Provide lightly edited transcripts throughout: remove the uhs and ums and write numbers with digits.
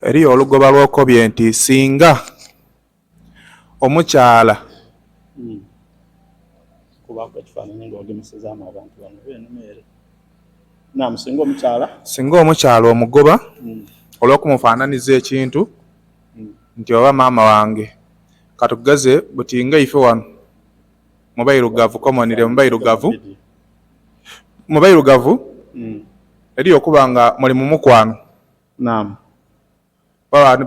Eriyo olugoba lw'okobye nti singa omukyala kubanga ekifaananyi ng'ogemesezaamu abantu bano beenumeere. Naam, singa omukyala omugoba olw'okumufaananiza ekintu nti oba maama wange katugeze buti nga ife wano mubairugavu komonire mubairugavu eriyo okuba nga muli mu mukwano. Naam. Baba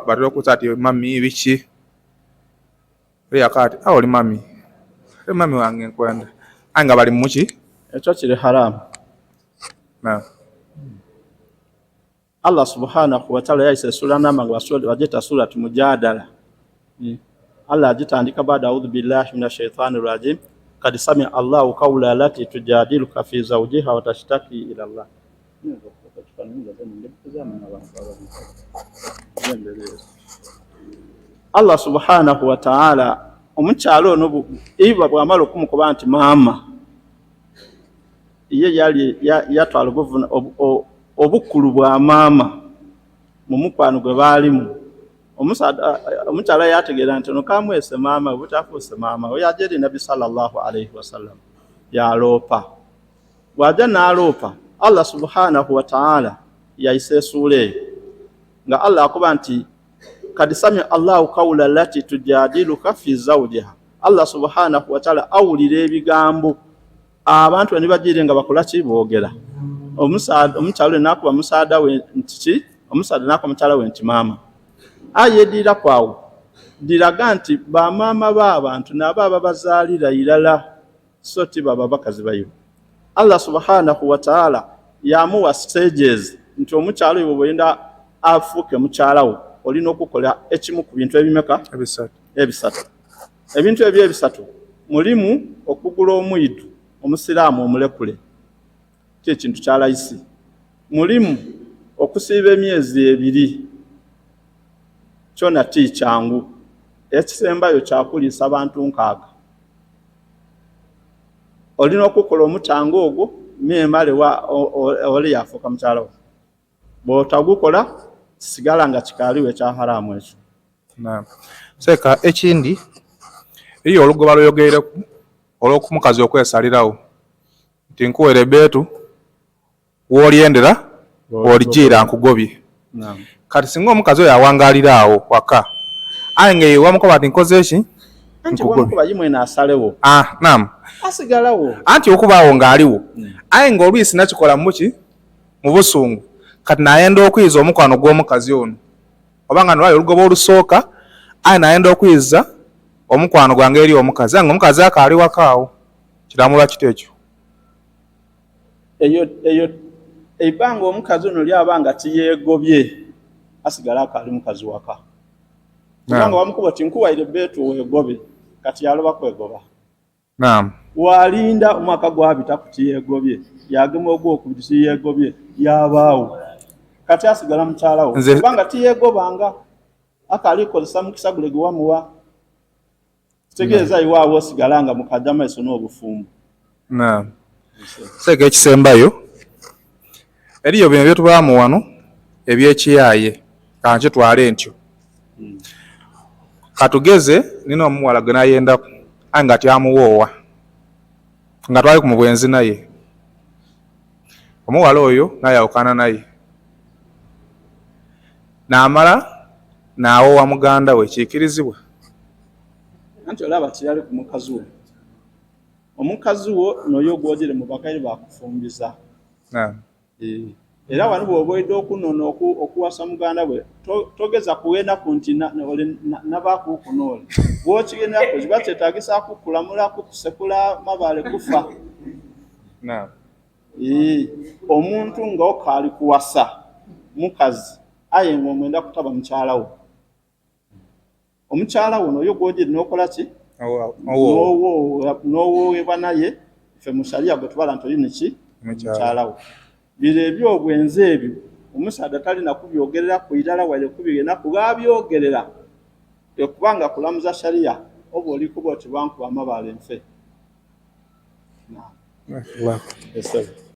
batera okuza ati mami biki yakati oli mami wange nkwenda aye nga bali muki ekyo kiri haramu. Naam. Allah subhanahu wa ta'ala yaisa sura namba nga wajeta surati Mujadala. Allah agitandika baada a'udhu billahi minash shaitani rajim kad sami Allahu qawla allati tujadiluka fi zawjiha wa tashtaki ila Allah. Allah subhanahu wa ta'ala omukyalo ono iba bwamala okumukuba nti maama ye yali yatwala obukulu bwa maama mu mukwano gwe baalimu. Omukyala yategeera nti ono kamwese maama butafuuse maama we yajeri Nabi sallallahu alayhi wasallam yaloopa. Bw'ajja n'aloopa Allah subhanahu wa ta'ala yaisa esuula eyo nga Allah akuba nti kad sami Allahu qawla allati tujadiluka fi zawjiha. Allah subhanahu wa ta'ala awulira ebigambo abantu bwe nibagire nga bakola ki boogera. Omukyala n'akuba musaada we nti omusaada n'akuba mukyala we nti maama. Aye dira kwawo diraga nti bamaama b'abantu nabo ababazaalira irala so ti baba bakazi bayo. Allah subhanahu wa ta'ala yamuwa stages nti omukyala oyo bwenda afuuke mukyala wo olina okukola ekimu ku bintu ebimeka ebisatu. Ebintu ebyo ebisatu mulimu okugula omwidu omusiraamu omulekule kintu kya layisi. Mulimu okusiiba emyezi 2 kyona ti kyangu ekisembayo kyakuliisa abantu 6. Olina okukola omutango ogwo myemale oli yafuuka mukyala wo. Bw'otagukola kisigala nga kikaaliwo ekya haramu ekyo. Naam. Seka ekindi eriyo olugoba lwoyogereku olw'okumukazi okwesalirawo nti nkuwere beetu w'olyendera w'oligiira nkugobye. Naam. Kati singa omukazi oyo awangalira awo waka aye nga wamukoba ati nkoze ki wamukoba yimwe n'asalewo. Naam. Asigalawo anti okubaawo ng'aliwo aye nga olwisi nakikola muki mu busungu kati nayenda okwiza omukwano gw'omukazi ono obanga nolwayo olugoba olusooka aye nayenda okwiza omukwano gwange eri omukazi nga omukazi akaali wakaawo kiramula kiti ekyo. Eyo eibanga omukazi ono lyaba nga tiyeegobye asigala akaali mukazi waka. Kubanga wamukuba ti nkuwaire beetu weegobe kati yaloba kwegoba. Naam. Walinda omwaka gwabita kutiyeegobye yagema ogwokubiri tiyeegobye yabaawo kati asigala mukyala wo kubanga tiyeegobanga akaali kozesa mukisa gule gwe wamuwa. Kitegeeza iwaawo osigala nga mukajja maaso n'obufumbo. Naam. Seka ekisembayo eriyo bino byetubaamu wano ebyekiyaaye kankitwale ntyo. Katugeze nina omuwala gwe nayendaku aye nga tyamuwoowa nga twali ku mubwenzi naye. Omuwala oyo nayawukana naye n'amala n'awoowa muganda we kiikirizibwa. Anti olaba tiyali ku mukazi we. Omukazi wo n'oyo gwogere mu bakaire bakufumbiza. Naam. Era wano bw'oba oyidde okunona okuwasa muganda we togeza kuwenda ku nti nabaakuukunoole. Bw'okigendako kiba kyetaagisa kukulamula kukusekula mabaale kufa. Naam. Omuntu ng'okaali kuwasa mukazi aye ng'omwenda kutaba mukyala wo. Omukyala wo n'oyo gwogere n'okola ki? N'owoobwa naye ffe mu sharia gwe tubala nti olina ki? Mukyala wo. Biro ebyobwenzi ebyo omusaadha talina kubyogerera ku irala wale kubigenda kubabyogerera ekubanga kulamuza sharia oba oli kuba oti bankuba amabaale nfe. Naam.